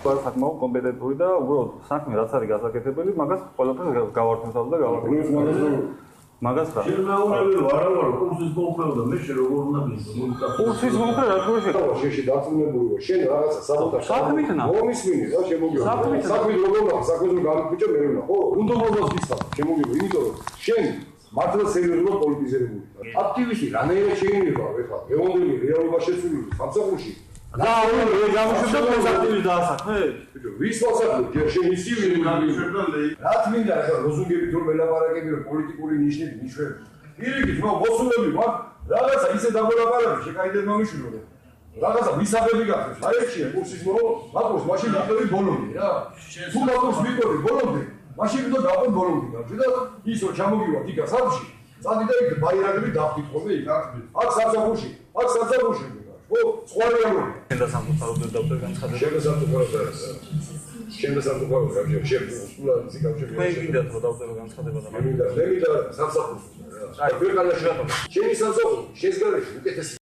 საკმაოდ კომპეტენტური და უბრალოდ საქმე რაც არის გასაკეთებელი, მაგას ყველაფერს გავართმევ და გავაკეთებ. მაგას რა? შემაუღებელი ვარ ვარ კურსის მომხრედა მე შე როგორ უნდა მისმო? კურსის მომხრე რა თქმა უნდა შეში დაწუნებული ვარ. შენ რაღაცა საბოტაჟი. საქმითნა. მომისმინე რა შემოგიო. საქმით როგორ მაქვს? საქმით რომ გამიხვიჭო მე ვინა, ხო? უნდობლობას გისხა. შემოგიო, იმიტომ რომ შენ მართლა სერიოზულად პოლიტიზირებული. აქტივისტი რანაირად შეიძლება ეხლა ეონდელი რეალობა შეცვლილი სამსახურში. და გამიშვებდა პრეზიდენტის დაასახმე? ვის მოსახლე შენ ისი ვინ გამიშვებდა ლეი. რა თმინდა ეხლა ლოზუნგები თუ მელაპარაკები რომ პოლიტიკური ნიშნები ნიშნები. ირიგით მაგ მოსულები მაგ რაღაცა ისე დაგოლაპარაკე შეკაიდე მომიშვილო. რაღაცა მისაღები გახდეს. აი ეშია კურსის მო მაგოს მაშინ ვიყავი ბოლომდე რა. თუ მაგოს ვიყავი ბოლომდე მაშინ ვიდო დავყო ბოლომდე და ის რომ ჩამოგივა იქა სამში წადი და იქ ბაირაგები დავხდით ხოლმე იქ აქ სამსახურში ო სხვა რეალობა შენ და სამწუხაროდ დავწერე განცხადება შენ და სამწუხაროდ შენ და სამწუხაროდ შენ სულა ზიგავში მე გინდათ რომ დავწერო განცხადება და მე მინდა სამსახურში რა აი ქვეყანაში შენი სამსახური შენს გარეშე უკეთესი